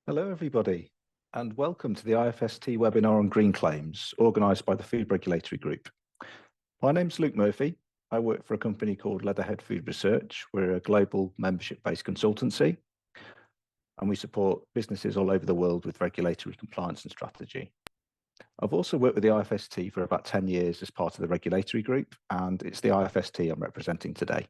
Hello, everybody, and welcome to the IFST webinar on green claims, organised by the Food Regulatory Group. My name's Luke Murphy. I work for a company called Leatherhead Food Research. We're a global membership-based consultancy, and we support businesses all over the world with regulatory compliance and strategy. I've also worked with the IFST for about 10 years as part of the regulatory group, and it's the IFST I'm representing today.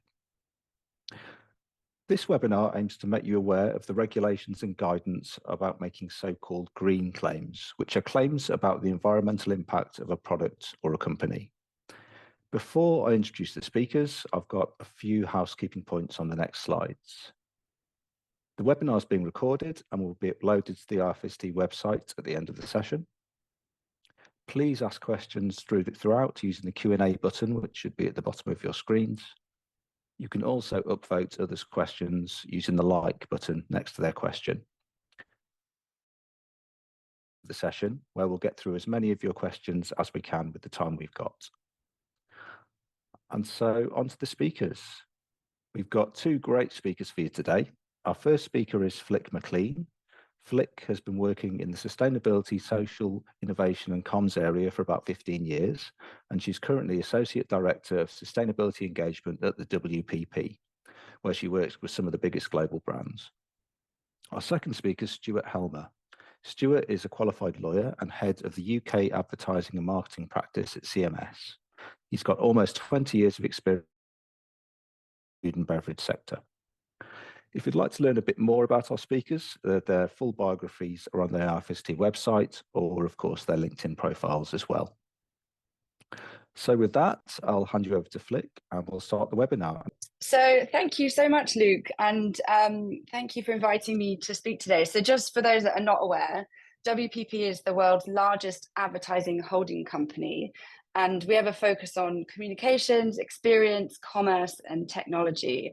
This webinar aims to make you aware of the regulations and guidance about making so-called green claims, which are claims about the environmental impact of a product or a company. Before I introduce the speakers, I've got a few housekeeping points on the next slides. The webinar is being recorded and will be uploaded to the IFST website at the end of the session. Please ask questions throughout using the Q&A button, which should be at the bottom of your screens. You can also upvote others' questions using the like button next to their question. The session where we'll get through as many of your questions as we can with the time we've got. And so on to the speakers. We've got two great speakers for you today. Our first speaker is Flick McLean. Flick has been working in the sustainability, social innovation and comms area for about 15 years, and she's currently Associate Director of Sustainability Engagement at the WPP, where she works with some of the biggest global brands. Our second speaker is Stuart Helmer. Stuart is a qualified lawyer and head of the UK Advertising and Marketing Practice at CMS. He's got almost 20 years of experience in the food and beverage sector. If you'd like to learn a bit more about our speakers, their full biographies are on the IFST website, or of course their LinkedIn profiles as well. So with that, I'll hand you over to Flick and we'll start the webinar. So thank you so much, Luke, and thank you for inviting me to speak today. So just for those that are not aware, WPP is the world's largest advertising holding company, and we have a focus on communications, experience, commerce, and technology.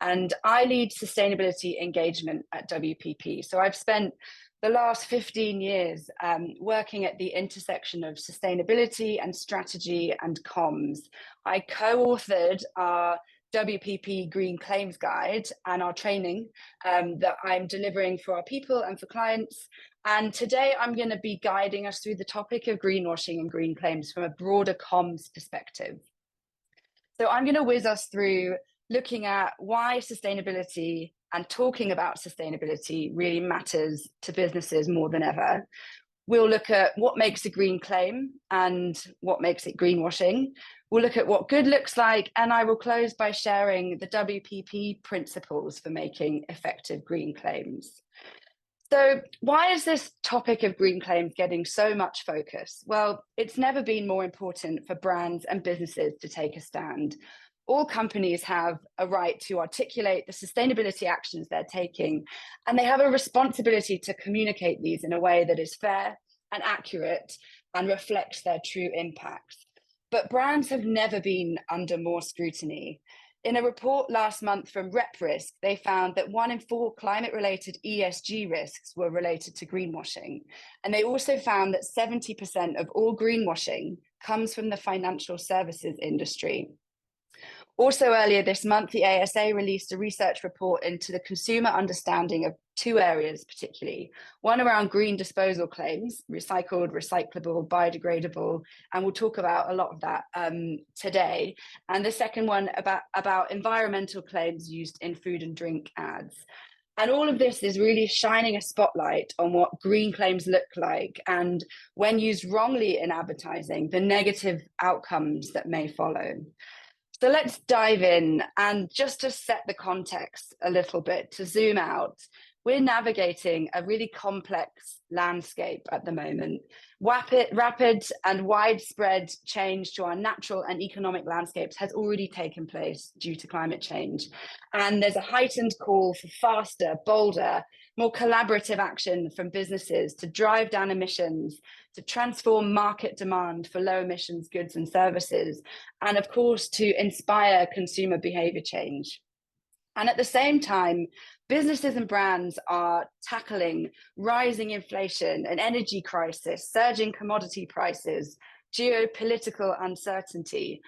And I lead sustainability engagement at WPP. So I've spent the last 15 years working at the intersection of sustainability and strategy and comms. I co-authored our WPP Green Claims Guide and our training that I'm delivering for our people and for clients. And today I'm going to be guiding us through the topic of greenwashing and green claims from a broader comms perspective. So I'm going to whiz us through looking at why sustainability and talking about sustainability really matters to businesses more than ever. We'll look at what makes a green claim and what makes it greenwashing. We'll look at what good looks like, and I will close by sharing the WPP principles for making effective green claims. So why is this topic of green claims getting so much focus? Well, it's never been more important for brands and businesses to take a stand. All companies have a right to articulate the sustainability actions they're taking, and they have a responsibility to communicate these in a way that is fair and accurate and reflects their true impacts. But brands have never been under more scrutiny. In a report last month from RepRisk, they found that 1 in 4 climate-related ESG risks were related to greenwashing. And they also found that 70% of all greenwashing comes from the financial services industry. Also earlier this month, the ASA released a research report into the consumer understanding of 2 areas particularly. One around green disposal claims, recycled, recyclable, biodegradable, and we'll talk about a lot of that today. And the second one about environmental claims used in food and drink ads. And all of this is really shining a spotlight on what green claims look like, and when used wrongly in advertising, the negative outcomes that may follow. So let's dive in, and just to set the context a little bit, to zoom out, we're navigating a really complex landscape at the moment. Rapid and widespread change to our natural and economic landscapes has already taken place due to climate change. And there's a heightened call for faster, bolder, more collaborative action from businesses to drive down emissions, to transform market demand for low emissions goods and services, and of course, to inspire consumer behavior change. And at the same time, businesses and brands are tackling rising inflation, an energy crisis, surging commodity prices, geopolitical uncertainty.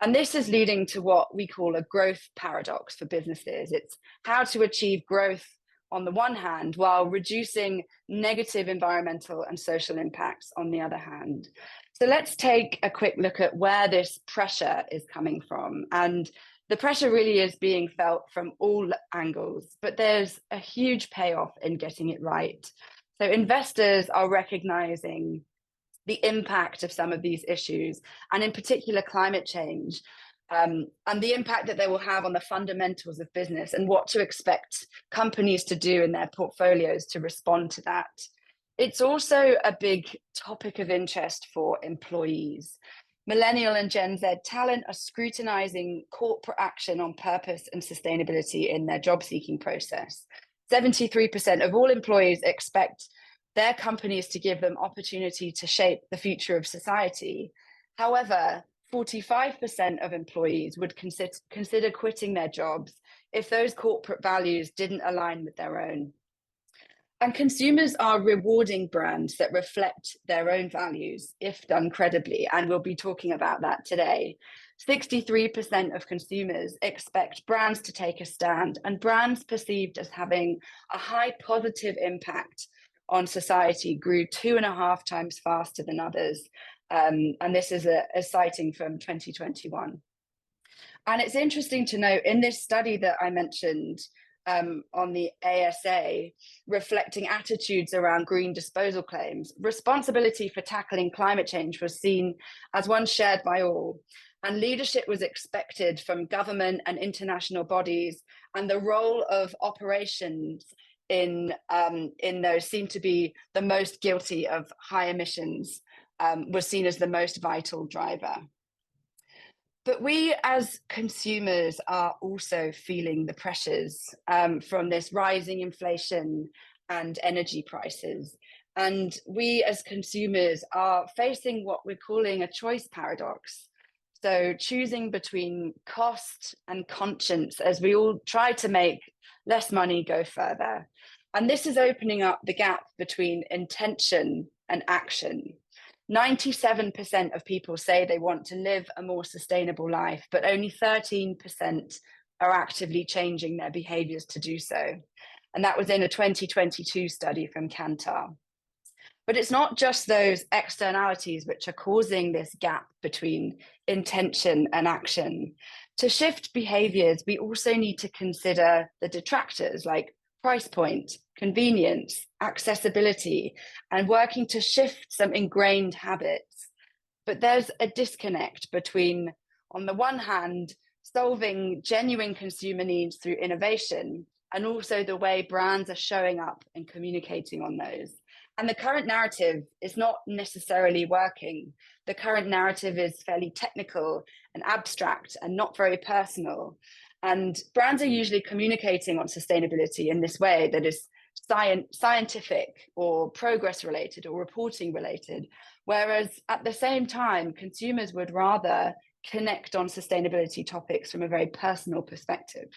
And this is leading to what we call a growth paradox for businesses. It's how to achieve growth on the one hand, while reducing negative environmental and social impacts on the other hand. So let's take a quick look at where this pressure is coming from. And the pressure really is being felt from all angles, but there's a huge payoff in getting it right. So investors are recognizing the impact of some of these issues, and in particular climate change, and the impact that they will have on the fundamentals of business and what to expect companies to do in their portfolios to respond to that. It's also a big topic of interest for employees. Millennial and Gen Z talent are scrutinizing corporate action on purpose and sustainability in their job seeking process. 73% of all employees expect their companies to give them opportunity to shape the future of society. However, 45% of employees would consider quitting their jobs if those corporate values didn't align with their own. And consumers are rewarding brands that reflect their own values, if done credibly, and we'll be talking about that today. 63% of consumers expect brands to take a stand, and brands perceived as having a high positive impact on society grew 2.5 times faster than others. And this is a citing from 2021. And it's interesting to note in this study that I mentioned on the ASA, reflecting attitudes around green disposal claims, responsibility for tackling climate change was seen as one shared by all. And leadership was expected from government and international bodies, and the role of operations in those seemed to be the most guilty of high emissions, was seen as the most vital driver. But we as consumers are also feeling the pressures from this rising inflation and energy prices. And we as consumers are facing what we're calling a choice paradox. So choosing between cost and conscience as we all try to make less money go further. And this is opening up the gap between intention and action. 97% of people say they want to live a more sustainable life, but only 13% are actively changing their behaviors to do so. And that was in a 2022 study from Kantar. But it's not just those externalities which are causing this gap between intention and action. To shift behaviors, we also need to consider the detractors like price point, convenience, accessibility, and working to shift some ingrained habits. But there's a disconnect between, on the one hand, solving genuine consumer needs through innovation, and also the way brands are showing up and communicating on those. And the current narrative is not necessarily working. The current narrative is fairly technical and abstract and not very personal. And brands are usually communicating on sustainability in this way that is scientific or progress related or reporting related, whereas at the same time, consumers would rather connect on sustainability topics from a very personal perspective.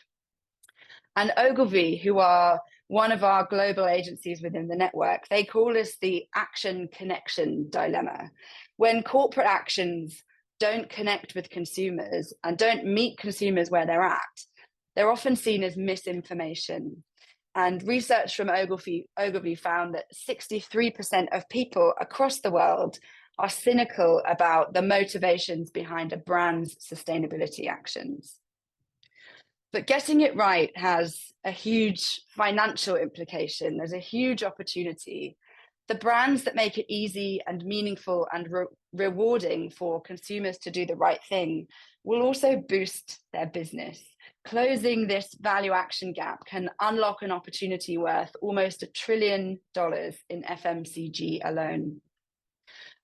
And Ogilvy, who are one of our global agencies within the network, they call this the action connection dilemma. When corporate actions don't connect with consumers and don't meet consumers where they're at, they're often seen as misinformation. And research from Ogilvy found that 63% of people across the world are cynical about the motivations behind a brand's sustainability actions. But getting it right has a huge financial implication. There's a huge opportunity. The brands that make it easy and meaningful and rewarding for consumers to do the right thing will also boost their business. Closing this value action gap can unlock an opportunity worth almost $1 trillion in FMCG alone.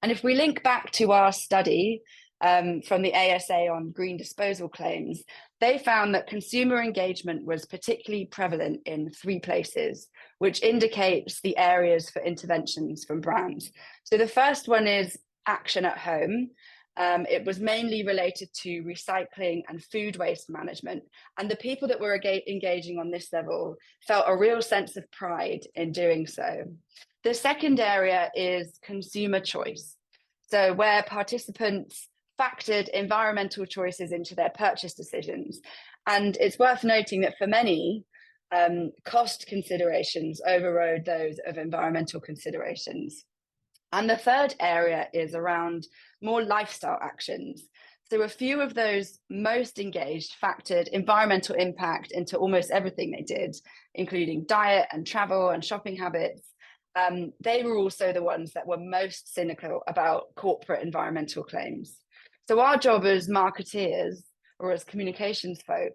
And if we link back to our study from the ASA on green disposal claims, they found that consumer engagement was particularly prevalent in 3 places, which indicates the areas for interventions from brands. So the first one is action at home. It was mainly related to recycling and food waste management. And the people that were engaging on this level felt a real sense of pride in doing so. The second area is consumer choice. So where participants factored environmental choices into their purchase decisions. And it's worth noting that for many, Cost considerations overrode those of environmental considerations. And the third area is around more lifestyle actions. So a few of those most engaged factored environmental impact into almost everything they did, including diet and travel and shopping habits. They were also the ones that were most cynical about corporate environmental claims. So our job as marketeers or as communications folk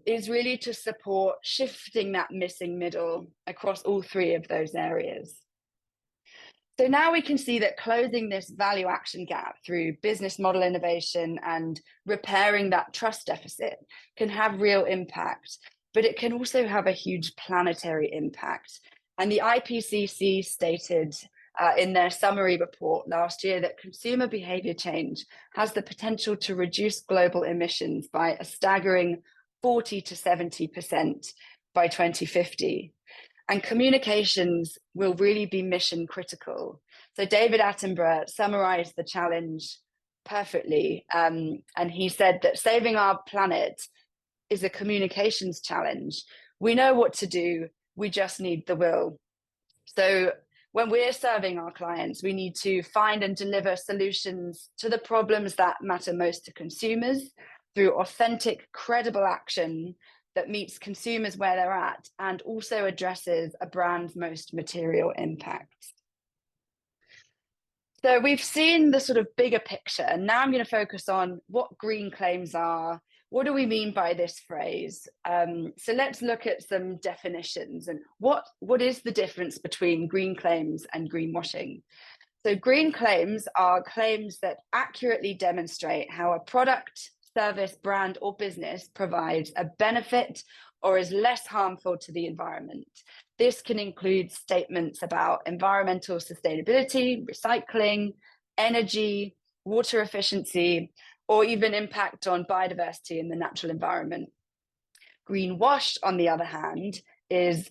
is really to support shifting that missing middle across all three of those areas. So now we can see that closing this value action gap through business model innovation and repairing that trust deficit can have real impact, but it can also have a huge planetary impact. And the IPCC stated in their summary report last year that consumer behavior change has the potential to reduce global emissions by a staggering 40 to 70% by 2050. And communications will really be mission critical. So David Attenborough summarized the challenge perfectly. And he said that saving our planet is a communications challenge. We know what to do, we just need the will. So when we're serving our clients, we need to find and deliver solutions to the problems that matter most to consumers through authentic, credible action that meets consumers where they're at and also addresses a brand's most material impacts. So we've seen the sort of bigger picture, and now I'm going to focus on what green claims are. What do we mean by this phrase? So let's look at some definitions and what is the difference between green claims and greenwashing? So green claims are claims that accurately demonstrate how a product, service, brand, or business provides a benefit or is less harmful to the environment. This can include statements about environmental sustainability, recycling, energy, water efficiency, or even impact on biodiversity in the natural environment. Greenwash, on the other hand, is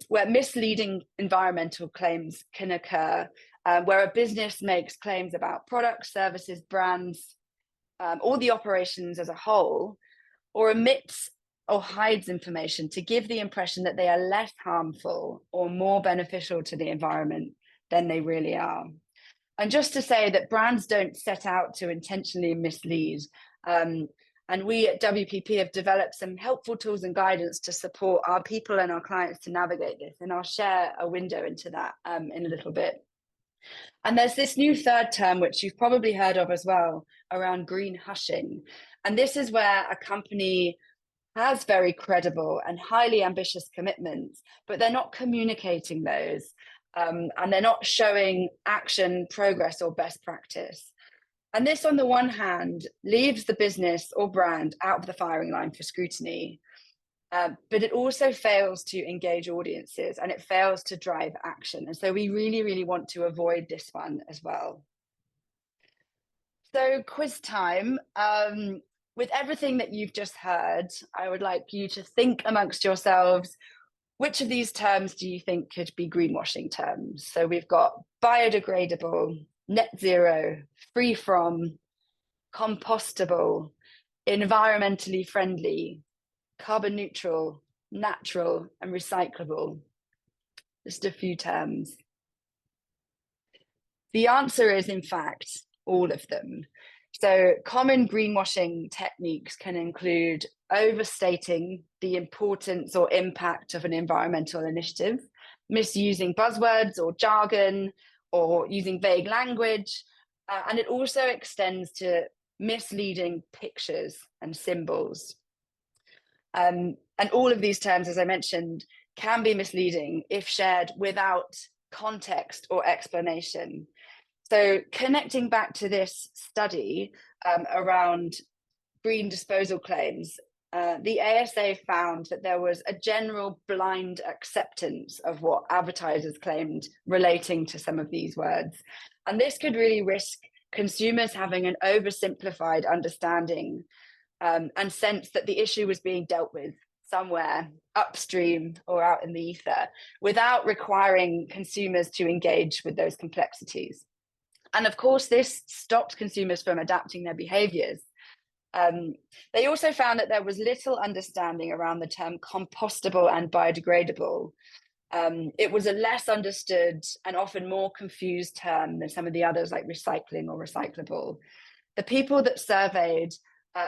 where misleading environmental claims can occur, where a business makes claims about products, services, brands, or the operations as a whole, or omits or hides information to give the impression that they are less harmful or more beneficial to the environment than they really are. And just to say that brands don't set out to intentionally mislead. And we at WPP have developed some helpful tools and guidance to support our people and our clients to navigate this. And I'll share a window into that in a little bit. And there's this new third term, which you've probably heard of as well, around green hushing. And this is where a company has very credible and highly ambitious commitments, but they're not communicating those. And they're not showing action, progress, or best practice. And this, on the one hand, leaves the business or brand out of the firing line for scrutiny, but it also fails to engage audiences and it fails to drive action. And so we really, really want to avoid this one as well. So quiz time. With everything that you've just heard, I would like you to think amongst yourselves, which of these terms do you think could be greenwashing terms? So we've got biodegradable, net zero, free from, compostable, environmentally friendly, carbon neutral, natural, and recyclable. Just a few terms. The answer is, in fact, all of them. So common greenwashing techniques can include overstating the importance or impact of an environmental initiative, misusing buzzwords or jargon, or using vague language. And it also extends to misleading pictures and symbols. And all of these terms, as I mentioned, can be misleading if shared without context or explanation. So connecting back to this study around green disposal claims, the ASA found that there was a general blind acceptance of what advertisers claimed relating to some of these words. And this could really risk consumers having an oversimplified understanding and sense that the issue was being dealt with somewhere upstream or out in the ether without requiring consumers to engage with those complexities. And of course, this stopped consumers from adapting their behaviors. They also found that there was little understanding around the term compostable and biodegradable. It was a less understood and often more confused term than some of the others like recycling or recyclable. The people that surveyed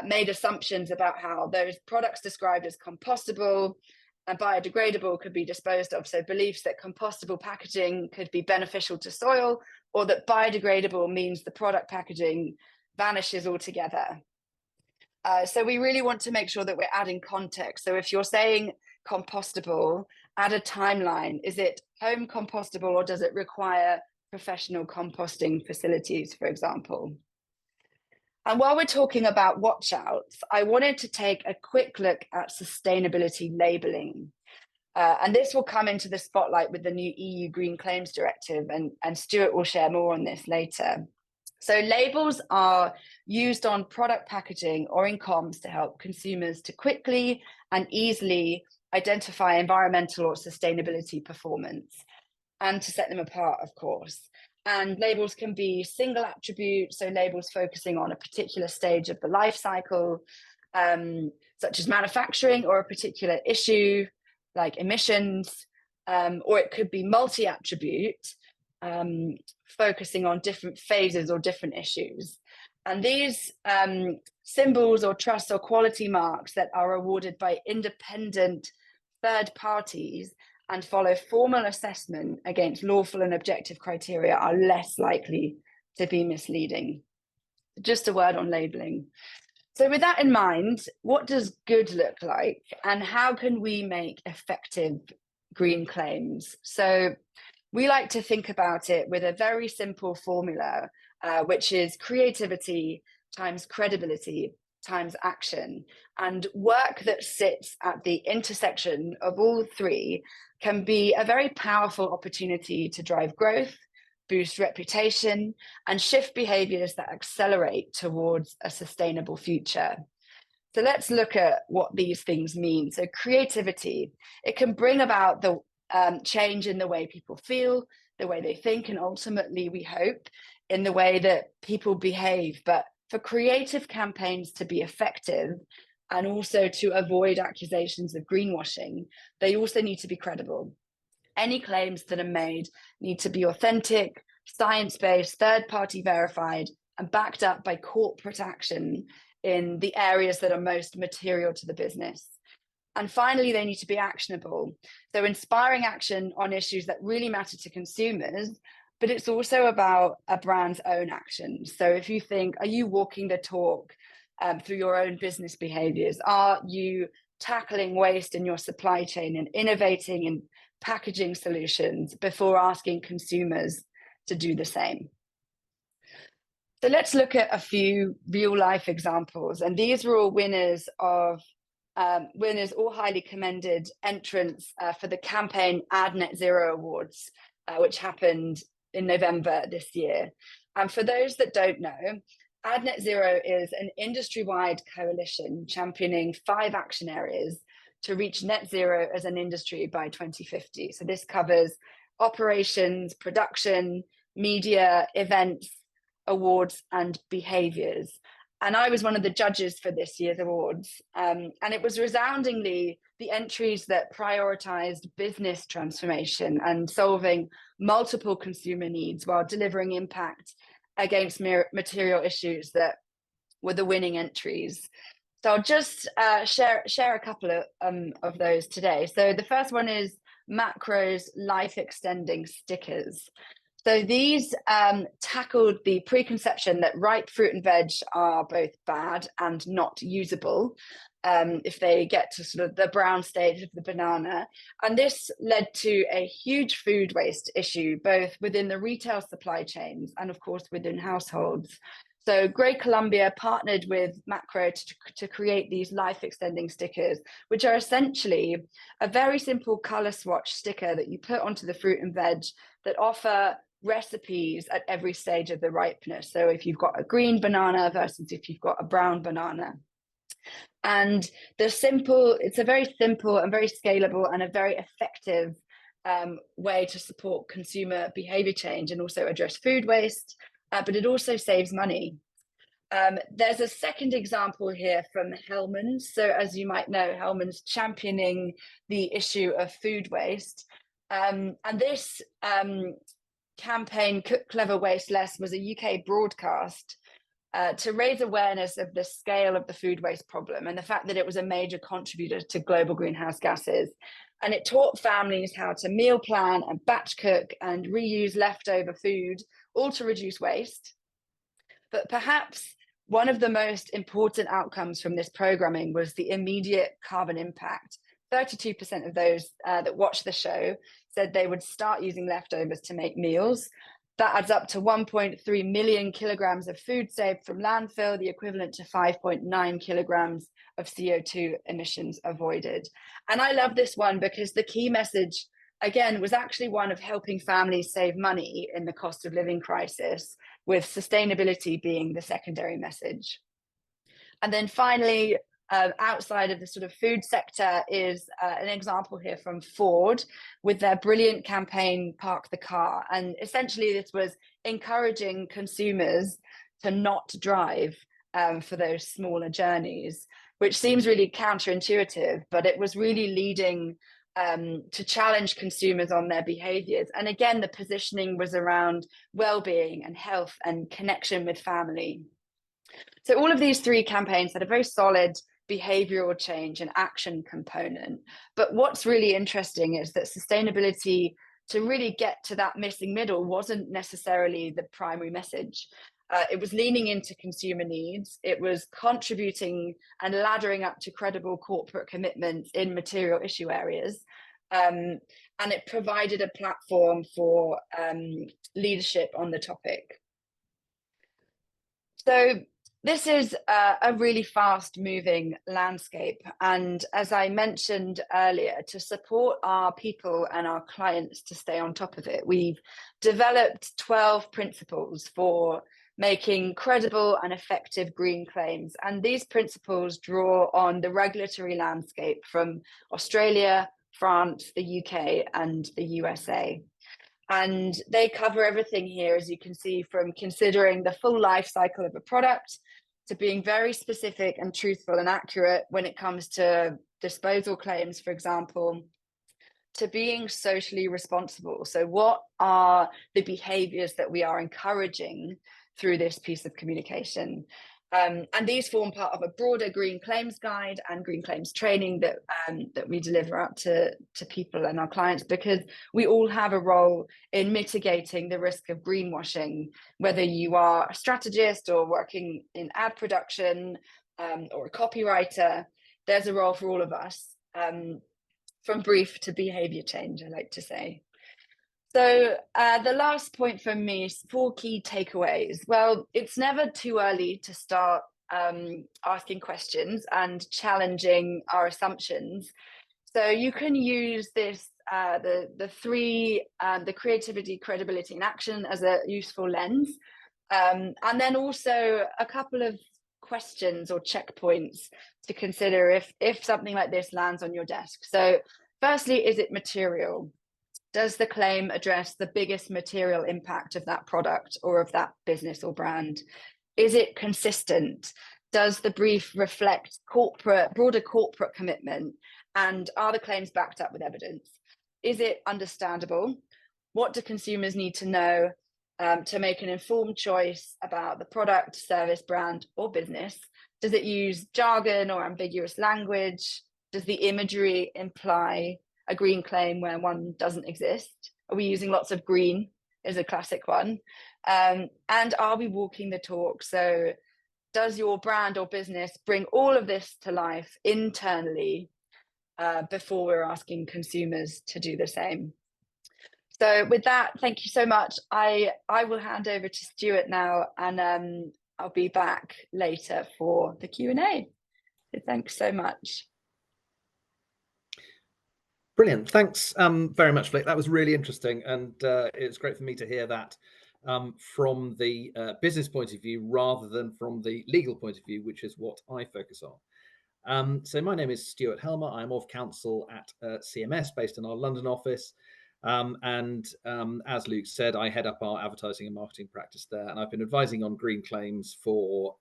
made assumptions about how those products described as compostable and biodegradable could be disposed of. So beliefs that compostable packaging could be beneficial to soil, or that biodegradable means the product packaging vanishes altogether. So we really want to make sure that we're adding context. So if you're saying compostable, add a timeline. Is it home compostable, or does it require professional composting facilities, for example? And while we're talking about watch outs, I wanted to take a quick look at sustainability labelling. And this will come into the spotlight with the new EU Green Claims Directive, and Stuart will share more on this later. So labels are used on product packaging or in comms to help consumers to quickly and easily identify environmental or sustainability performance, and to set them apart, of course. And labels can be single attribute, so labels focusing on a particular stage of the life cycle, such as manufacturing, or a particular issue like emissions, or it could be multi-attribute, focusing on different phases or different issues. And these symbols or trust or quality marks that are awarded by independent third parties and follow formal assessment against lawful and objective criteria are less likely to be misleading. Just a word on labelling. So with that in mind, what does good look like, and how can we make effective green claims? So we like to think about it with a very simple formula, which is creativity times credibility times action. And work that sits at the intersection of all three can be a very powerful opportunity to drive growth, boost reputation, and shift behaviors that accelerate towards a sustainable future. So let's look at what these things mean. So creativity, it can bring about the change in the way people feel, the way they think, and ultimately, we hope, in the way that people behave. But for creative campaigns to be effective, and also to avoid accusations of greenwashing, they also need to be credible. Any claims that are made need to be authentic, science-based, third-party verified, and backed up by corporate action in the areas that are most material to the business. And finally, they need to be actionable. So inspiring action on issues that really matter to consumers, but it's also about a brand's own actions. So if you think, are you walking the talk through your own business behaviors? Are you tackling waste in your supply chain and innovating in packaging solutions before asking consumers to do the same? So let's look at a few real life examples. And these were all winners or highly commended entrants for the campaign Ad Net Zero Awards, which happened in November this year. And for those that don't know, Ad Net Zero is an industry-wide coalition championing 5 action areas to reach net zero as an industry by 2050. So this covers operations, production, media, events, awards, and behaviors. And I was one of the judges for this year's awards. And it was resoundingly the entries that prioritized business transformation and solving multiple consumer needs while delivering impact against material issues that were the winning entries. So I'll just share a couple of those today. So the first one is Macro's life extending stickers. So these tackled the preconception that ripe fruit and veg are both bad and not usable if they get to sort of the brown stage of the banana. And this led to a huge food waste issue, both within the retail supply chains and, of course, within households. So Grey Columbia partnered with Macro to create these life-extending stickers, which are essentially a very simple color swatch sticker that you put onto the fruit and veg that offer recipes at every stage of the ripeness. So if you've got a green banana versus if you've got a brown banana. And it's a very simple and very scalable and a very effective way to support consumer behavior change and also address food waste, but it also saves money. There's a second example here from Hellmann's. So as you might know, Hellmann's championing the issue of food waste. And this campaign, Cook Clever Waste Less, was a UK broadcast to raise awareness of the scale of the food waste problem and the fact that it was a major contributor to global greenhouse gases. And it taught families how to meal plan and batch cook and reuse leftover food, all to reduce waste. But perhaps one of the most important outcomes from this programming was the immediate carbon impact. 32% of those that watched the show said they would start using leftovers to make meals. That adds up to 1.3 million kilograms of food saved from landfill, the equivalent to 5.9 kilograms of CO2 emissions avoided. And I love this one because the key message, again, was actually one of helping families save money in the cost of living crisis, with sustainability being the secondary message. And then finally, outside of the sort of food sector is an example here from Ford with their brilliant campaign, Park the Car. And essentially this was encouraging consumers to not drive for those smaller journeys, which seems really counterintuitive, but it was really leading to challenge consumers on their behaviors. And again, the positioning was around well-being and health and connection with family. So all of these three campaigns had a very solid behavioral change and action component. But what's really interesting is that sustainability, to really get to that missing middle, wasn't necessarily the primary message. It was leaning into consumer needs. It was contributing and laddering up to credible corporate commitments in material issue areas. And it provided a platform for leadership on the topic. So this is a really fast moving landscape. And as I mentioned earlier, to support our people and our clients to stay on top of it, we've developed 12 principles for making credible and effective green claims. And these principles draw on the regulatory landscape from Australia, France, the UK, and the USA. And they cover everything here, as you can see, from considering the full life cycle of a product to being very specific and truthful and accurate when it comes to disposal claims, for example, to being socially responsible. So what are the behaviors that we are encouraging through this piece of communication? And these form part of a broader green claims guide and green claims training that we deliver out to people and our clients, because we all have a role in mitigating the risk of greenwashing, whether you are a strategist or working in ad production or a copywriter. There's a role for all of us, from brief to behavior change, I like to say. So the last point from me is 4 key takeaways. Well, it's never too early to start asking questions and challenging our assumptions. So you can use this, the three, the creativity, credibility, and action as a useful lens. And then also a couple of questions or checkpoints to consider if something like this lands on your desk. So firstly, is it material? Does the claim address the biggest material impact of that product or of that business or brand? Is it consistent? Does the brief reflect broader corporate commitment? And are the claims backed up with evidence? Is it understandable? What do consumers need to know to make an informed choice about the product, service, brand, or business? Does it use jargon or ambiguous language? Does the imagery imply a green claim where one doesn't exist? Are we using lots of green is a classic one. And are we walking the talk? So does your brand or business bring all of this to life internally before we're asking consumers to do the same? So with that, thank you so much. I will hand over to Stuart now, and I'll be back later for the Q&A. So thanks so much. Brilliant. Thanks very much, Flick. That was really interesting. And it's great for me to hear that from the business point of view rather than from the legal point of view, which is what I focus on. So my name is Stuart Helmer. I'm of counsel at CMS based in our London office. As Luke said, I head up our advertising and marketing practice there, and I've been advising on green claims for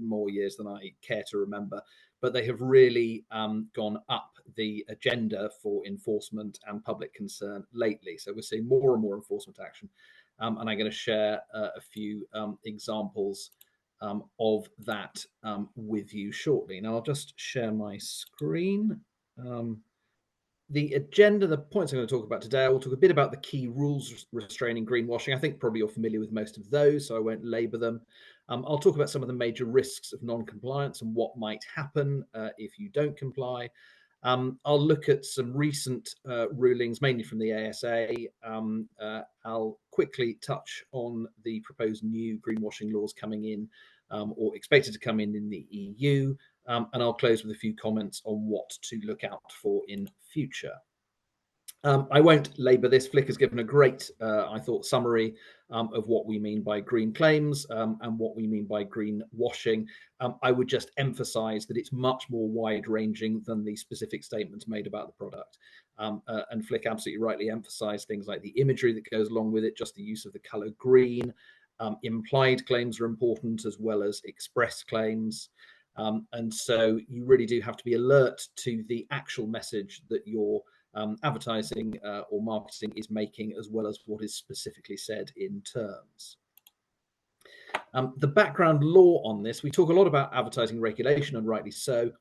more years than I care to remember, but they have really gone up the agenda for enforcement and public concern lately. So we're seeing more and more enforcement action, and I'm going to share a few examples of that with you shortly. Now I'll just share my screen. The agenda, the points I'm going to talk about today, I will talk a bit about the key rules restraining greenwashing. I think probably you're familiar with most of those, so I won't labour them. I'll talk about some of the major risks of non-compliance and what might happen if you don't comply. I'll look at some recent rulings, mainly from the ASA. I'll quickly touch on the proposed new greenwashing laws coming in or expected to come in the EU. And I'll close with a few comments on what to look out for in future. I won't labour this. Flick has given a great, I thought, summary of what we mean by green claims and what we mean by green washing. I would just emphasise that it's much more wide-ranging than the specific statements made about the product. And Flick absolutely rightly emphasised things like the imagery that goes along with it, just the use of the colour green. Implied claims are important as well as express claims. And so you really do have to be alert to the actual message that your advertising or marketing is making, as well as what is specifically said in terms. The background law on this, we talk a lot about advertising regulation, and rightly so,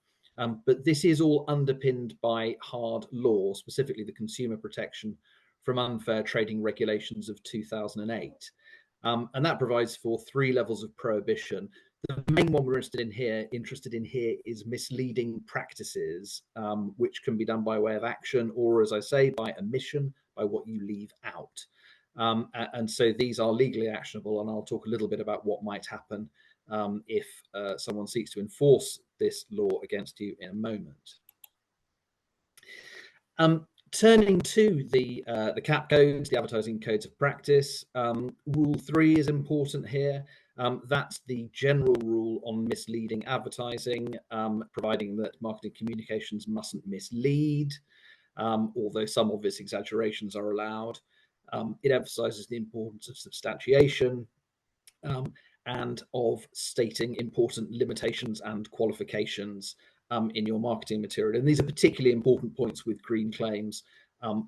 but this is all underpinned by hard law, specifically the Consumer Protection from Unfair Trading Regulations of 2008. And that provides for 3 levels of prohibition. The main one we're interested in here is misleading practices, which can be done by way of action, or, as I say, by omission, by what you leave out. And so these are legally actionable, and I'll talk a little bit about what might happen if someone seeks to enforce this law against you in a moment. Turning to the CAP codes, the advertising codes of practice, Rule 3 is important here. That's the general rule on misleading advertising, providing that marketing communications mustn't mislead, although some obvious exaggerations are allowed. It emphasizes the importance of substantiation and of stating important limitations and qualifications in your marketing material. And these are particularly important points with green claims,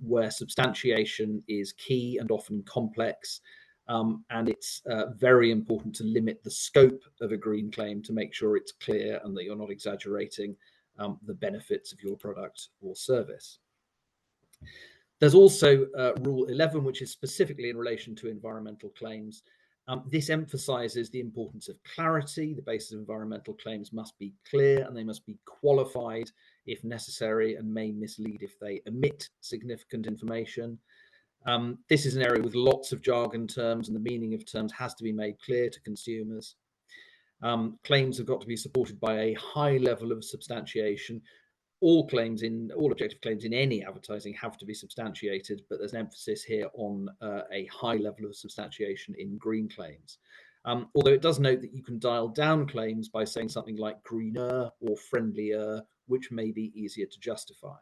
where substantiation is key and often complex. And it's very important to limit the scope of a green claim to make sure it's clear and that you're not exaggerating the benefits of your product or service. There's also Rule 11, which is specifically in relation to environmental claims. This emphasizes the importance of clarity. The basis of environmental claims must be clear and they must be qualified if necessary, and may mislead if they omit significant information. This is an area with lots of jargon terms, and the meaning of terms has to be made clear to consumers. Claims have got to be supported by a high level of substantiation. All objective claims in any advertising have to be substantiated, but there's an emphasis here on a high level of substantiation in green claims. Although it does note that you can dial down claims by saying something like greener or friendlier, which may be easier to justify.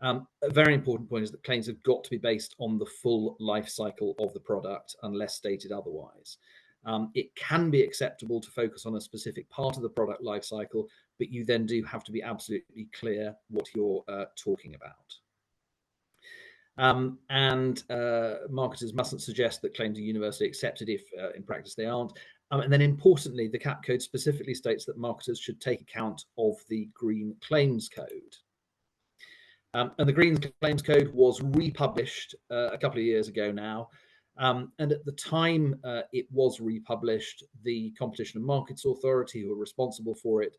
A very important point is that claims have got to be based on the full life cycle of the product, unless stated otherwise. It can be acceptable to focus on a specific part of the product life cycle, but you then do have to be absolutely clear what you're talking about. Marketers mustn't suggest that claims are universally accepted if in practice they aren't. And then importantly, the CAP code specifically states that marketers should take account of the Green Claims Code. And the Green Claims Code was republished a couple of years ago now. And at the time it was republished, the Competition and Markets Authority, who were responsible for it,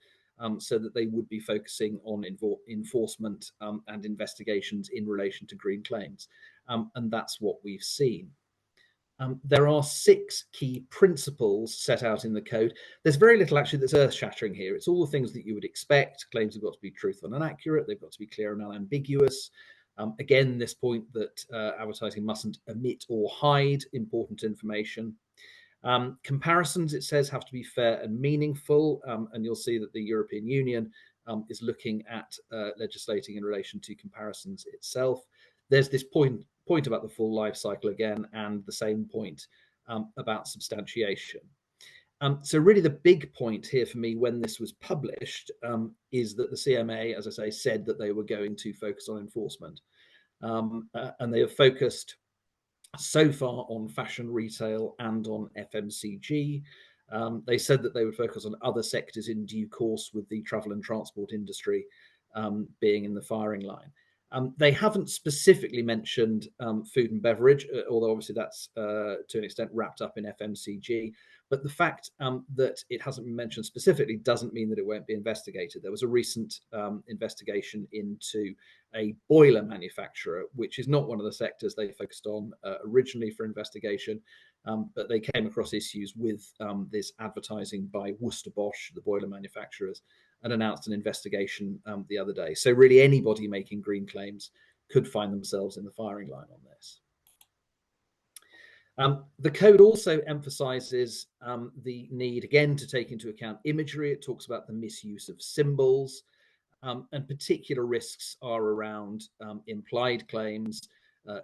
so that they would be focusing on enforcement and investigations in relation to green claims. And that's what we've seen. There are 6 key principles set out in the code. There's very little actually that's earth-shattering here. It's all the things that you would expect. Claims have got to be truthful and accurate. They've got to be clear and unambiguous. Again, this point that advertising mustn't omit or hide important information. Comparisons, it says, have to be fair and meaningful. And you'll see that the European Union is looking at legislating in relation to comparisons itself. There's this point point about the full life cycle again, and the same point about substantiation. So really the big point here for me when this was published is that the CMA, as I say, said that they were going to focus on enforcement. And they have focused so far on fashion retail and on FMCG. They said that they would focus on other sectors in due course, with the travel and transport industry being in the firing line. They haven't specifically mentioned food and beverage, although obviously that's to an extent wrapped up in FMCG. But the fact that it hasn't been mentioned specifically doesn't mean that it won't be investigated. There was a recent investigation into a boiler manufacturer, which is not one of the sectors they focused on originally for investigation, but they came across issues with this advertising by Worcester Bosch, the boiler manufacturers, and announced an investigation the other day. So really anybody making green claims could find themselves in the firing line on this. The code also emphasizes the need, again, to take into account imagery. It talks about the misuse of symbols, and particular risks are around implied claims,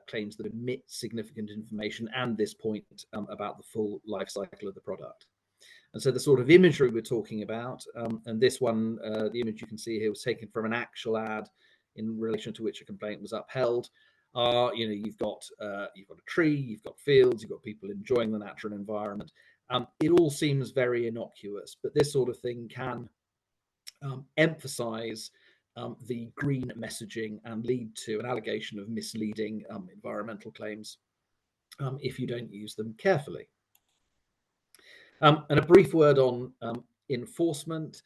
claims that omit significant information, and this point about the full life cycle of the product. And so the sort of imagery we're talking about, and this one, the image you can see here was taken from an actual ad in relation to which a complaint was upheld. You've got a tree, you've got fields, you've got people enjoying the natural environment. It all seems very innocuous, but this sort of thing can emphasize the green messaging and lead to an allegation of misleading environmental claims if you don't use them carefully. And a brief word on enforcement.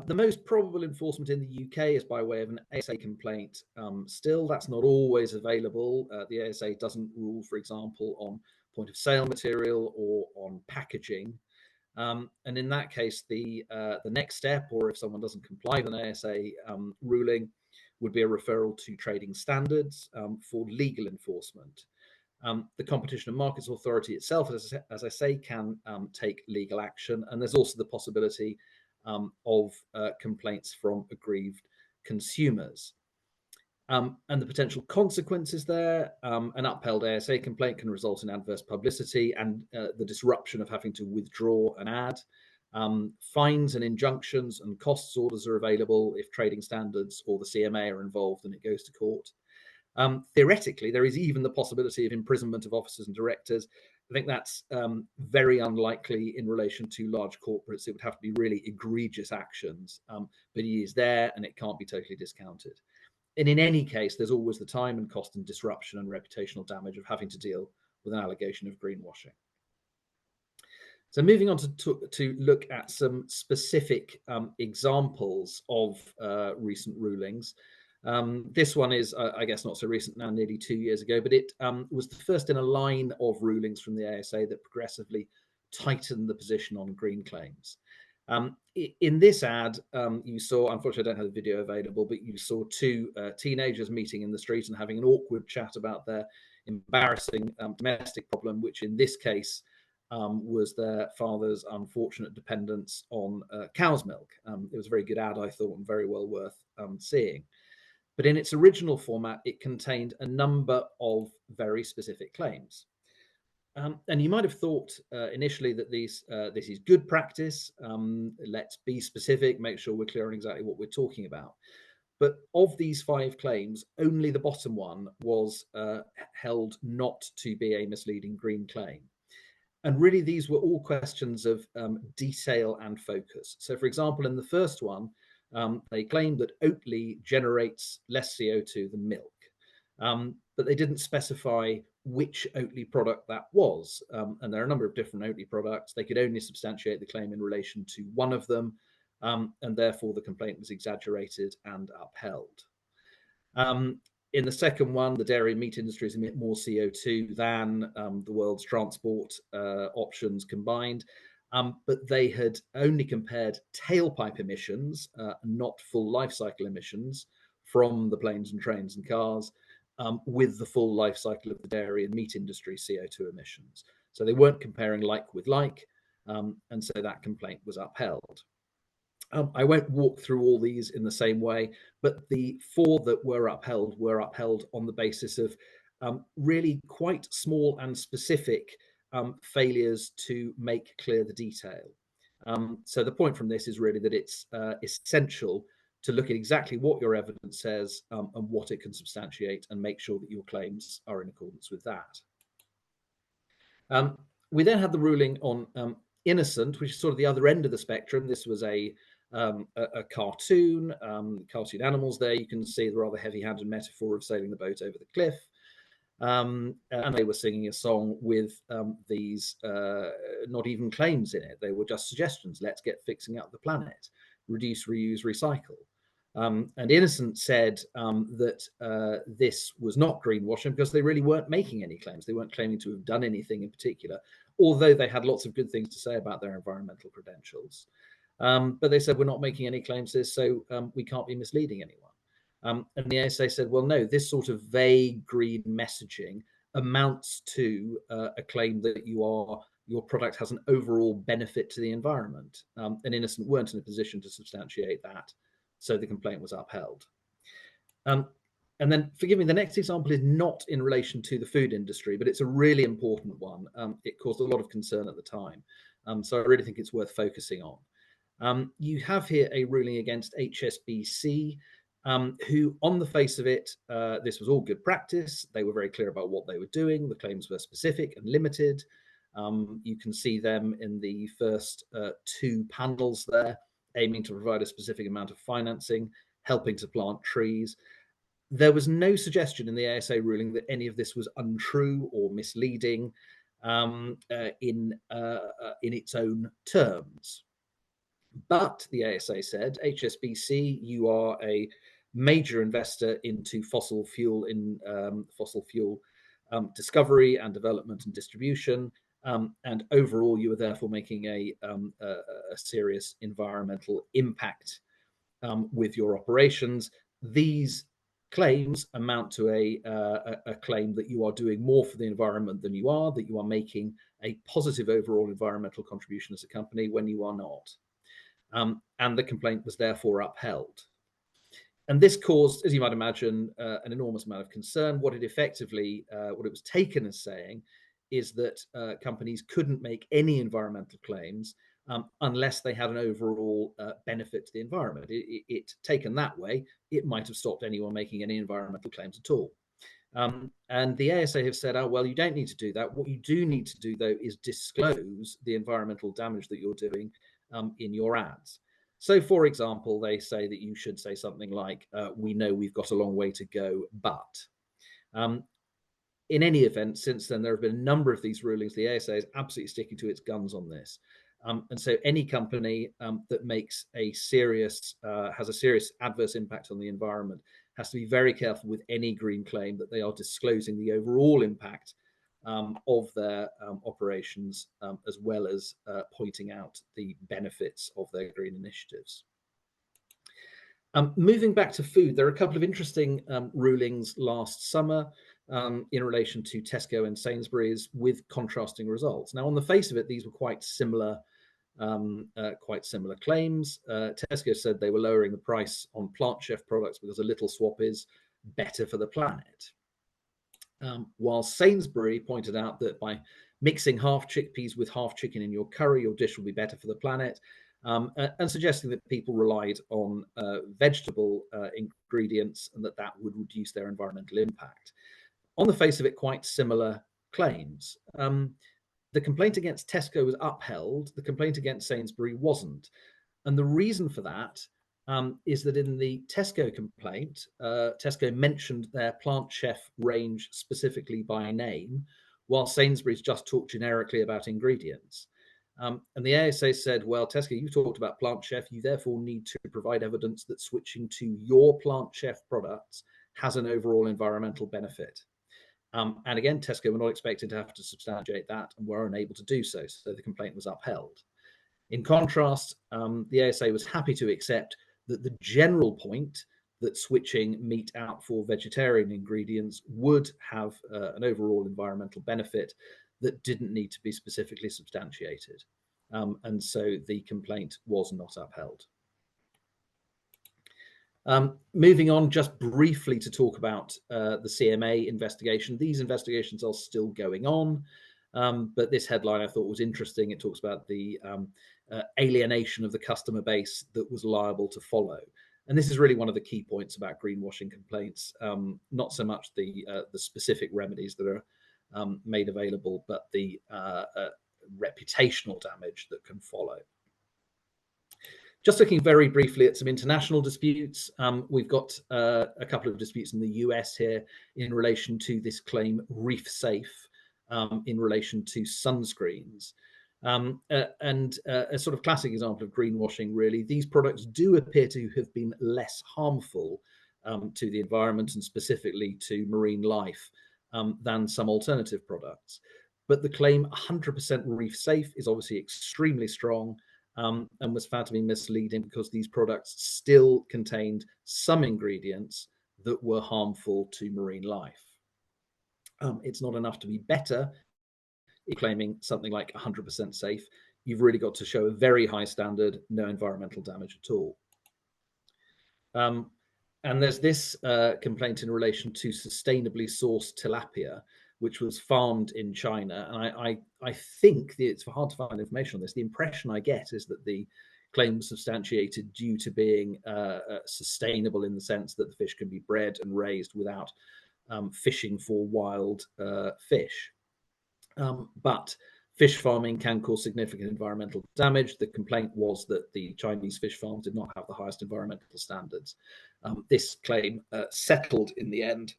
The most probable enforcement in the UK is by way of an ASA complaint. Still, that's not always available. The ASA doesn't rule, for example, on point of sale material or on packaging. And in that case, the next step, or if someone doesn't comply with an ASA ruling, would be a referral to trading standards for legal enforcement. The Competition and Markets Authority itself, as I say, can take legal action, and there's also the possibility of complaints from aggrieved consumers. And the potential consequences there, an upheld ASA complaint can result in adverse publicity and the disruption of having to withdraw an ad. Fines and injunctions and costs orders are available if trading standards or the CMA are involved and it goes to court. Theoretically, there is even the possibility of imprisonment of officers and directors. I think that's very unlikely in relation to large corporates. It would have to be really egregious actions, but it is there and it can't be totally discounted. And in any case, there's always the time and cost and disruption and reputational damage of having to deal with an allegation of greenwashing. So moving on to look at some specific examples of recent rulings. This one is, I guess, not so recent now, nearly 2 years ago, but it was the first in a line of rulings from the ASA that progressively tightened the position on green claims. In this ad, you saw, unfortunately I don't have the video available, but you saw two teenagers meeting in the street and having an awkward chat about their embarrassing domestic problem, which in this case was their father's unfortunate dependence on cow's milk. It was a very good ad, I thought, and very well worth seeing. But in its original format, it contained a number of very specific claims. And you might have thought initially that this is good practice. Let's be specific, make sure we're clear on exactly what we're talking about. But of these 5 claims, only the bottom one was held not to be a misleading green claim. And really, these were all questions of detail and focus. So, for example, in the first one, they claimed that Oatly generates less CO2 than milk. But they didn't specify which Oatly product that was. And there are a number of different Oatly products. They could only substantiate the claim in relation to one of them. And therefore, the complaint was exaggerated and upheld. In the second one, the dairy and meat industries emit more CO2 than the world's transport options combined. But they had only compared tailpipe emissions, not full life cycle emissions from the planes and trains and cars, with the full life cycle of the dairy and meat industry CO2 emissions. So they weren't comparing like with like, and so that complaint was upheld. I won't walk through all these in the same way, but the 4 that were upheld on the basis of really quite small and specific failures to make clear the detail. So the point from this is really that it's essential to look at exactly what your evidence says and what it can substantiate, and make sure that your claims are in accordance with that. We then had the ruling on innocent, which is sort of the other end of the spectrum. This was a cartoon, cartoon animals there. You can see the rather heavy-handed metaphor of sailing the boat over the cliff. And they were singing a song with these not even claims in it. They were just suggestions. Let's get fixing up the planet, reduce, reuse, recycle. And Innocent said that this was not greenwashing because they really weren't making any claims. They weren't claiming to have done anything in particular, although they had lots of good things to say about their environmental credentials. But they said, we're not making any claims to this, so we can't be misleading anyone. And the ASA said, well, no, this sort of vague green messaging amounts to a claim that your product has an overall benefit to the environment. And Innocent weren't in a position to substantiate that, so the complaint was upheld. And then, forgive me, the next example is not in relation to the food industry, but it's a really important one. It caused a lot of concern at the time, so I really think it's worth focusing on. You have here a ruling against HSBC, who on the face of it, this was all good practice. They were very clear about what they were doing. The claims were specific and limited. You can see them in the first two panels there, aiming to provide a specific amount of financing, helping to plant trees. There was no suggestion in the ASA ruling that any of this was untrue or misleading in its own terms. But the ASA said, HSBC, you are a major investor into fossil fuel discovery and development and distribution, and overall you are therefore making a serious environmental impact with your operations. These claims amount to a claim that you are doing more for the environment than you are, that you are making a positive overall environmental contribution as a company when you are not. And the complaint was therefore upheld. And this caused, as you might imagine, an enormous amount of concern. What it was taken as saying is that companies couldn't make any environmental claims unless they had an overall benefit to the environment. It taken that way, it might have stopped anyone making any environmental claims at all. And the ASA have said, oh, well, you don't need to do that. What you do need to do, though, is disclose the environmental damage that you're doing in your ads. So, for example, they say that you should say something like, we know we've got a long way to go, but. In any event, since then, there have been a number of these rulings. The ASA is absolutely sticking to its guns on this. And so any company that makes has a serious adverse impact on the environment has to be very careful with any green claim that they are disclosing the overall impact of their operations, as well as pointing out the benefits of their green initiatives. Moving back to food, there are a couple of interesting rulings last summer in relation to Tesco and Sainsbury's with contrasting results. Now, on the face of it, these were quite similar claims. Tesco said they were lowering the price on Plant Chef products because a little swap is better for the planet. While Sainsbury pointed out that by mixing half chickpeas with half chicken in your curry, your dish will be better for the planet, and suggesting that people relied on vegetable ingredients and that would reduce their environmental impact. On the face of it, quite similar claims. The complaint against Tesco was upheld. The complaint against Sainsbury wasn't. And the reason for that is that in the Tesco complaint, Tesco mentioned their Plant Chef range specifically by name, while Sainsbury's just talked generically about ingredients. And the ASA said, well, Tesco, you talked about Plant Chef, you therefore need to provide evidence that switching to your Plant Chef products has an overall environmental benefit. And again, Tesco were not expected to have to substantiate that and were unable to do so, so the complaint was upheld. In contrast, the ASA was happy to accept that the general point that switching meat out for vegetarian ingredients would have an overall environmental benefit that didn't need to be specifically substantiated. And so the complaint was not upheld. Moving on just briefly to talk about the CMA investigation. These investigations are still going on, but this headline I thought was interesting. It talks about the alienation of the customer base that was liable to follow. And this is really one of the key points about greenwashing complaints, not so much the specific remedies that are made available, but the reputational damage that can follow. Just looking very briefly at some international disputes, we've got a couple of disputes in the US here in relation to this claim reef safe in relation to sunscreens. And a sort of classic example of greenwashing, really. These products do appear to have been less harmful to the environment and specifically to marine life than some alternative products. But the claim 100% reef safe is obviously extremely strong and was found to be misleading because these products still contained some ingredients that were harmful to marine life. It's not enough to be better. Claiming something like 100% safe, you've really got to show a very high standard, no environmental damage at all. And there's this complaint in relation to sustainably sourced tilapia, which was farmed in China. And I think it's hard to find information on this. The impression I get is that the claim was substantiated due to being sustainable in the sense that the fish can be bred and raised without fishing for wild fish. But fish farming can cause significant environmental damage. The complaint was that the Chinese fish farms did not have the highest environmental standards. This claim settled in the end,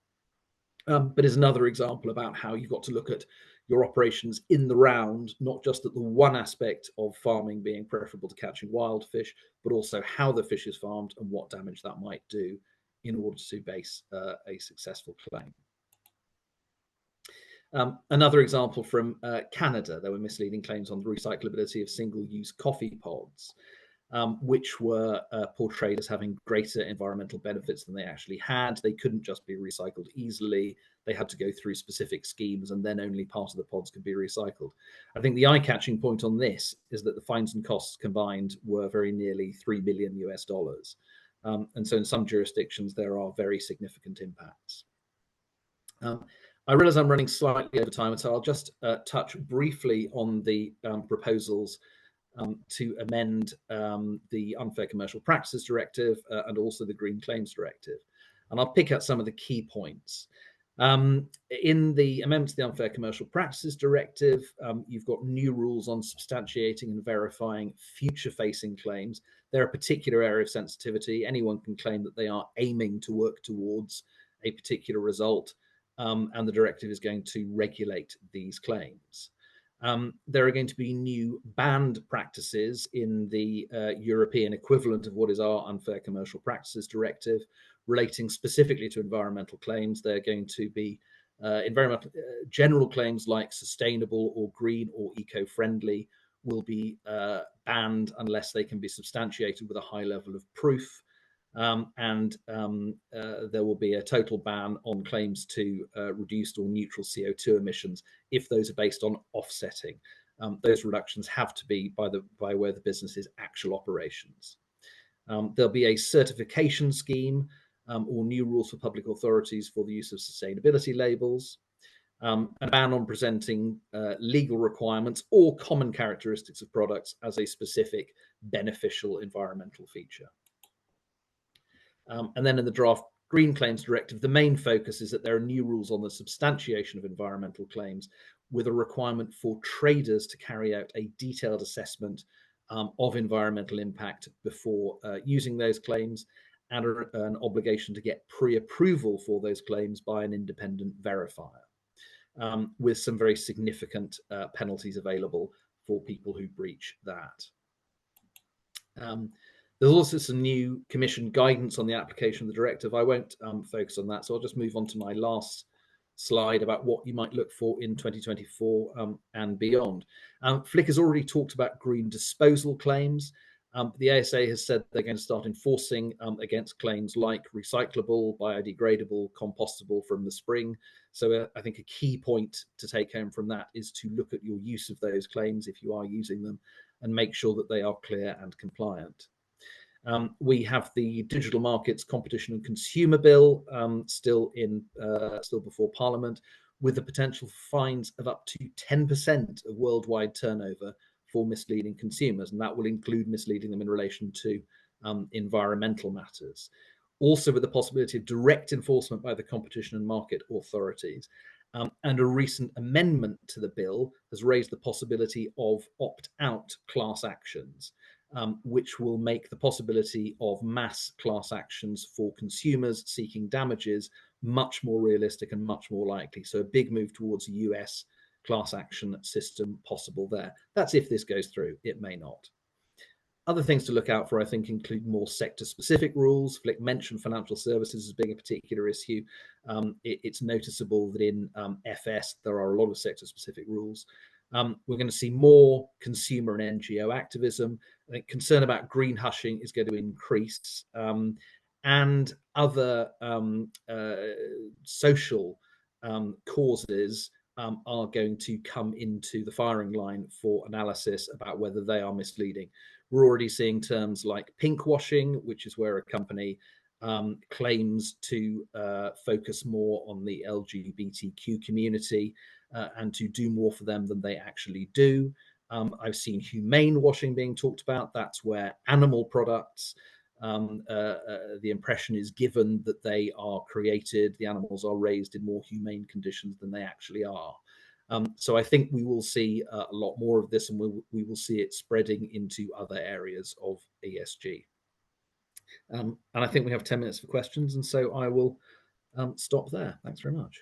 but is another example about how you've got to look at your operations in the round, not just at the one aspect of farming being preferable to catching wild fish, but also how the fish is farmed and what damage that might do in order to base a successful claim. Another example from Canada, there were misleading claims on the recyclability of single-use coffee pods, which were portrayed as having greater environmental benefits than they actually had. They couldn't just be recycled easily. They had to go through specific schemes, and then only part of the pods could be recycled. I think the eye-catching point on this is that the fines and costs combined were very nearly $3 billion US. And so in some jurisdictions, there are very significant impacts. I realize I'm running slightly over time, so I'll just touch briefly on the proposals to amend the Unfair Commercial Practices Directive and also the Green Claims Directive. And I'll pick out some of the key points. In the amendment to the Unfair Commercial Practices Directive, you've got new rules on substantiating and verifying future-facing claims. They're a particular area of sensitivity. Anyone can claim that they are aiming to work towards a particular result, and the directive is going to regulate these claims. There are going to be new banned practices in the European equivalent of what is our Unfair Commercial Practices Directive, relating specifically to environmental claims. They're going to be environmental general claims like sustainable or green or eco-friendly will be banned unless they can be substantiated with a high level of proof. And there will be a total ban on claims to reduced or neutral CO2 emissions if those are based on offsetting. Those reductions have to be by where the business's actual operations. There'll be a certification scheme or new rules for public authorities for the use of sustainability labels, a ban on presenting legal requirements or common characteristics of products as a specific beneficial environmental feature. And then in the draft Green Claims Directive, the main focus is that there are new rules on the substantiation of environmental claims with a requirement for traders to carry out a detailed assessment of environmental impact before using those claims, and an obligation to get pre-approval for those claims by an independent verifier, with some very significant penalties available for people who breach that. There's also some new Commission guidance on the application of the directive. I won't focus on that, so I'll just move on to my last slide about what you might look for in 2024 and beyond. Flick has already talked about green disposal claims. The ASA has said they're going to start enforcing against claims like recyclable, biodegradable, compostable from the spring. So I think a key point to take home from that is to look at your use of those claims if you are using them and make sure that they are clear and compliant. We have the Digital Markets Competition and Consumer Bill still before Parliament, with the potential for fines of up to 10% of worldwide turnover for misleading consumers, and that will include misleading them in relation to environmental matters. Also with the possibility of direct enforcement by the Competition and Market authorities. And a recent amendment to the bill has raised the possibility of opt-out class actions, which will make the possibility of mass class actions for consumers seeking damages much more realistic and much more likely. So a big move towards a US class action system possible there. That's if this goes through. It may not. Other things to look out for, I think, include more sector-specific rules. Flick mentioned financial services as being a particular issue. It's noticeable that in FS, there are a lot of sector-specific rules. We're going to see more consumer and NGO activism. I think concern about green hushing is going to increase. And other social causes are going to come into the firing line for analysis about whether they are misleading. We're already seeing terms like pinkwashing, which is where a company claims to focus more on the LGBTQ community and to do more for them than they actually do. I've seen humane washing being talked about. That's where animal products, the impression is given that they are created, the animals are raised in more humane conditions than they actually are. So I think we will see a lot more of this, and we will see it spreading into other areas of ESG. And I think we have 10 minutes for questions, and so I will stop there. Thanks very much.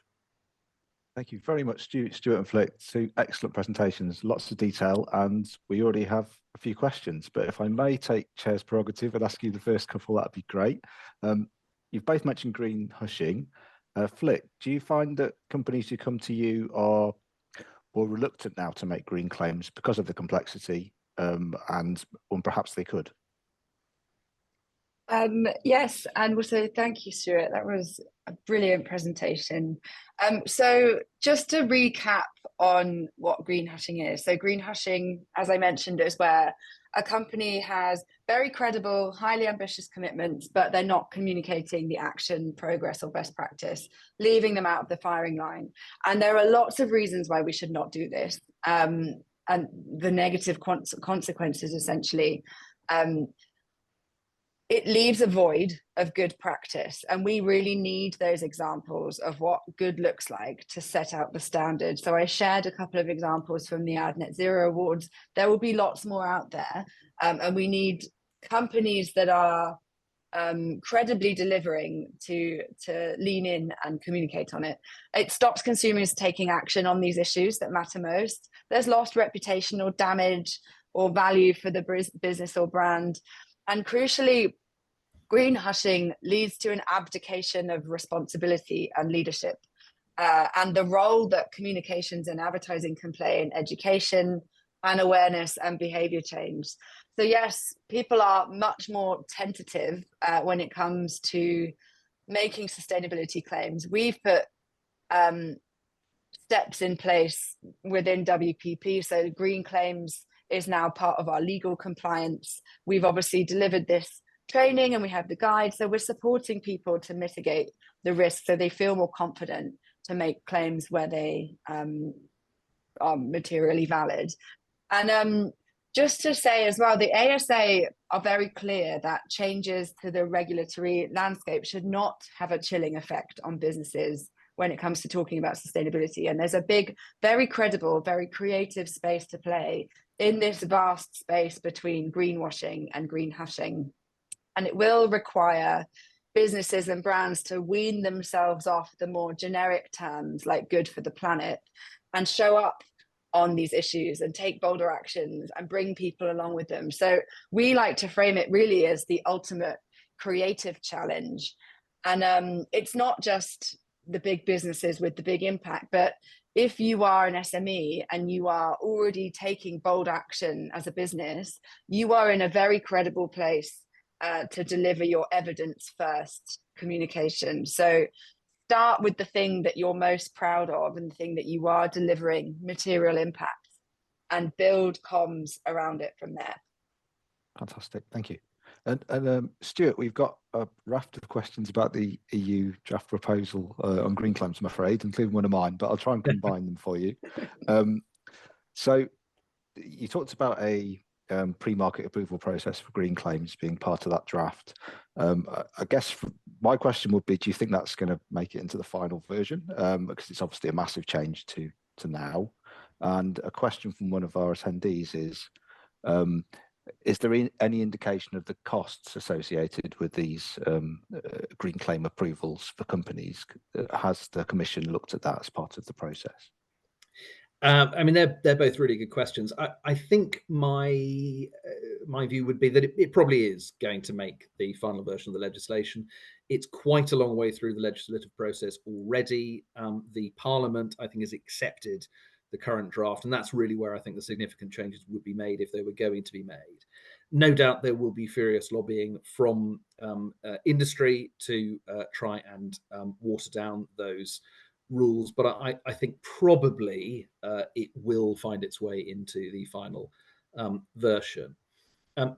Thank you very much, Stuart and Flick. Two excellent presentations, lots of detail, and we already have a few questions. But if I may take Chair's prerogative and ask you the first couple, that'd be great. You've both mentioned green hushing. Flick, do you find that companies who come to you are more reluctant now to make green claims because of the complexity, and perhaps they could? Yes, and also thank you, Stuart. That was a brilliant presentation. So just to recap on what green hushing is. So green hushing, as I mentioned, is where a company has very credible, highly ambitious commitments, but they're not communicating the action, progress, or best practice, leaving them out of the firing line. And there are lots of reasons why we should not do this. And the negative consequences, essentially, it leaves a void of good practice. And we really need those examples of what good looks like to set out the standard. So I shared a couple of examples from the Ad Net Zero Awards. There will be lots more out there. And we need companies that are credibly delivering to lean in and communicate on it. It stops consumers taking action on these issues that matter most. There's lost reputational damage or value for the business or brand. And crucially, green hushing leads to an abdication of responsibility and leadership, and the role that communications and advertising can play in education and awareness and behavior change. So yes, people are much more tentative when it comes to making sustainability claims. We've put steps in place within WPP, so green claims is now part of our legal compliance. We've obviously delivered this training and we have the guide. So we're supporting people to mitigate the risk so they feel more confident to make claims where they are materially valid. And just to say as well, the ASA are very clear that changes to the regulatory landscape should not have a chilling effect on businesses when it comes to talking about sustainability. And there's a big, very credible, very creative space to play in this vast space between greenwashing and green hushing. And it will require businesses and brands to wean themselves off the more generic terms like good for the planet and show up on these issues and take bolder actions and bring people along with them. So we like to frame it really as the ultimate creative challenge. And it's not just the big businesses with the big impact, but if you are an SME and you are already taking bold action as a business, you are in a very credible place to deliver your evidence first communication. So start with the thing that you're most proud of and the thing that you are delivering material impact, and build comms around it from there. Fantastic, thank you. And Stuart, we've got a raft of questions about the EU draft proposal on green claims, I'm afraid, including one of mine, but I'll try and combine them for you. So you talked about a pre-market approval process for green claims being part of that draft. I guess my question would be, do you think that's going to make it into the final version? Because it's obviously a massive change to now. And a question from one of our attendees is there any indication of the costs associated with these green claim approvals for companies? Has the Commission looked at that as part of the process? I mean, they're both really good questions. I think my view would be that it probably is going to make the final version of the legislation. It's quite a long way through the legislative process already. The Parliament, I think, has accepted the current draft, and that's really where I think the significant changes would be made if they were going to be made. No doubt there will be furious lobbying from industry to try and water down those rules, but I think probably it will find its way into the final version.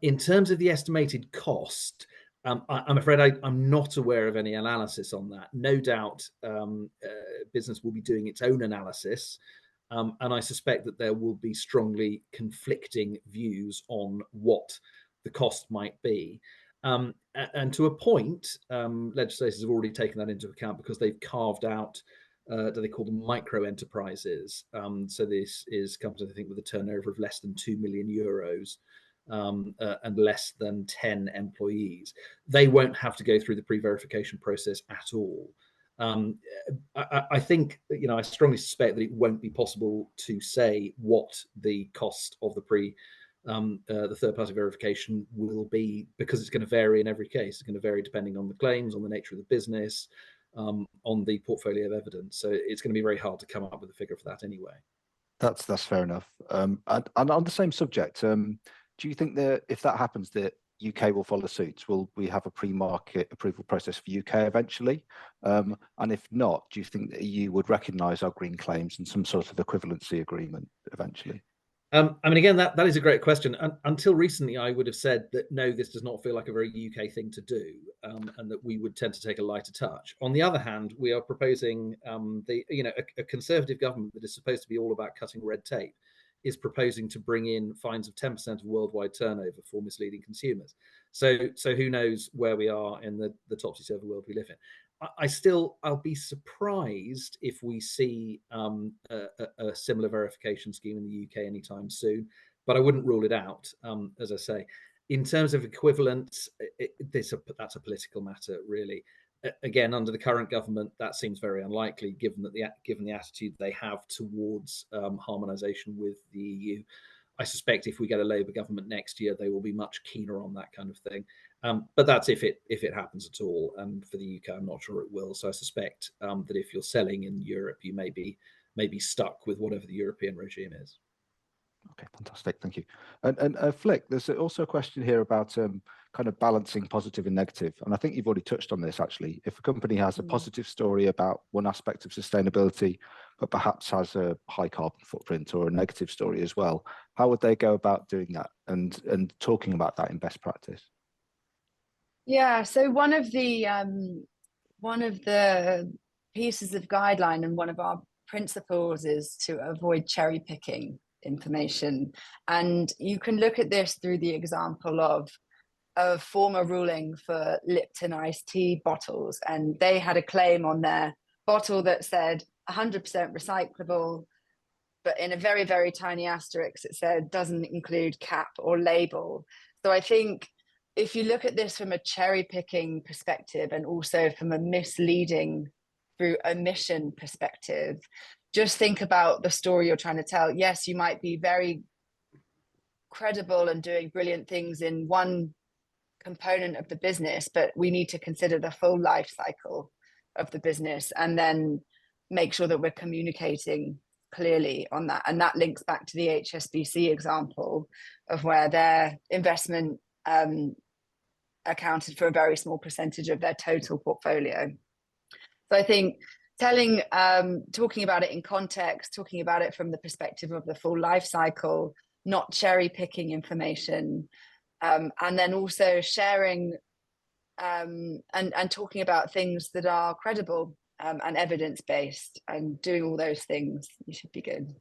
In terms of the estimated cost, I'm afraid I'm not aware of any analysis on that. No doubt business will be doing its own analysis, and I suspect that there will be strongly conflicting views on what the cost might be. And to a point, legislators have already taken that into account because they've carved out, do they call them micro enterprises? So this is companies, I think, with a turnover of less than 2 million euros and less than 10 employees. They won't have to go through the pre-verification process at all. I think, I strongly suspect that it won't be possible to say what the cost of the third-party verification will be, because it's going to vary in every case. It's going to vary depending on the claims, on the nature of the business, on the portfolio of evidence. So it's going to be very hard to come up with a figure for that anyway. That's fair enough. And on the same subject, do you think that if that happens, the UK will follow suit? Will we have a pre-market approval process for UK eventually? And if not, do you think the EU would recognise our green claims and some sort of equivalency agreement eventually? I mean, again, that is a great question. Until recently, I would have said that no, this does not feel like a very UK thing to do, and that we would tend to take a lighter touch. On the other hand, we are proposing a Conservative government that is supposed to be all about cutting red tape is proposing to bring in fines of 10% of worldwide turnover for misleading consumers. So who knows where we are in the topsy-turvy world we live in. I'll be surprised if we see a similar verification scheme in the UK anytime soon, but I wouldn't rule it out. As I say, in terms of equivalence, that's a political matter, really. Again, under the current government, that seems very unlikely, given the attitude they have towards harmonisation with the EU. I suspect if we get a Labour government next year, they will be much keener on that kind of thing. But that's if it happens at all. And for the UK, I'm not sure it will. So I suspect that if you're selling in Europe, you may be stuck with whatever the European regime is. Okay, fantastic, thank you. And Flick, there's also a question here about kind of balancing positive and negative. And I think you've already touched on this, actually. If a company has a positive story about one aspect of sustainability, but perhaps has a high carbon footprint, or a negative story as well, how would they go about doing that and talking about that in best practice? Yeah, so one of the pieces of guideline and one of our principles is to avoid cherry picking information. And you can look at this through the example of a former ruling for Lipton iced tea bottles, and they had a claim on their bottle that said 100% recyclable, but in a very, very tiny asterisk it said doesn't include cap or label. So I think if you look at this from a cherry picking perspective and also from a misleading through omission perspective, just think about the story you're trying to tell. Yes, you might be very credible and doing brilliant things in one component of the business, but we need to consider the full life cycle of the business and then make sure that we're communicating clearly on that. And that links back to the HSBC example of where their investment accounted for a very small percentage of their total portfolio. So I think talking about it in context, talking about it from the perspective of the full life cycle, not cherry picking information, and then also sharing and talking about things that are credible and evidence-based, and doing all those things. You should be good.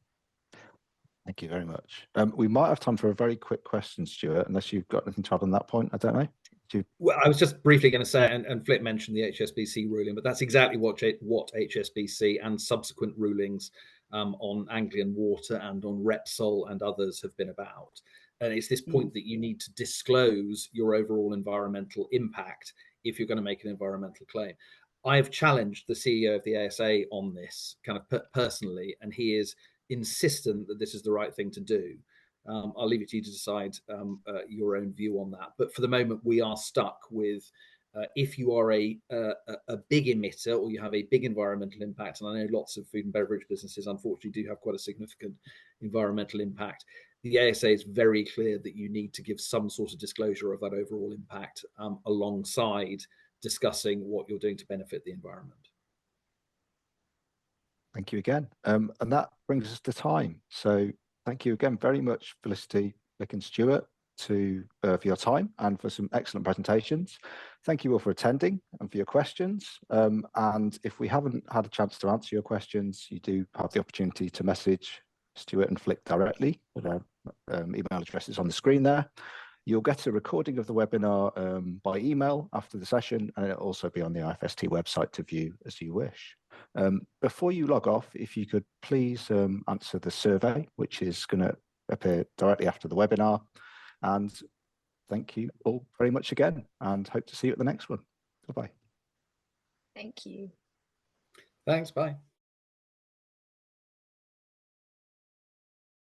Thank you very much. We might have time for a very quick question, Stuart, unless you've got anything to add on that point. I don't know. Well, I was just briefly going to say, and Flip mentioned the HSBC ruling, but that's exactly what HSBC and subsequent rulings on Anglian Water and on Repsol and others have been about. And it's this point that you need to disclose your overall environmental impact if you're going to make an environmental claim. I've challenged the CEO of the ASA on this kind of personally, and he is insistent that this is the right thing to do. I'll leave it to you to decide your own view on that. But for the moment, we are stuck with if you are a big emitter or you have a big environmental impact, and I know lots of food and beverage businesses, unfortunately, do have quite a significant environmental impact. The ASA is very clear that you need to give some sort of disclosure of that overall impact alongside discussing what you're doing to benefit the environment. Thank you again. And that brings us to time. So thank you again very much, Felicity, Flick and Stuart, for your time and for some excellent presentations. Thank you all for attending and for your questions. And if we haven't had a chance to answer your questions, you do have the opportunity to message Stuart and Flick directly. Their email address is on the screen there. You'll get a recording of the webinar by email after the session, and it'll also be on the IFST website to view as you wish. Before you log off, if you could please answer the survey, which is going to appear directly after the webinar. And thank you all very much again, and hope to see you at the next one. Bye-bye. Thank you. Thanks, bye.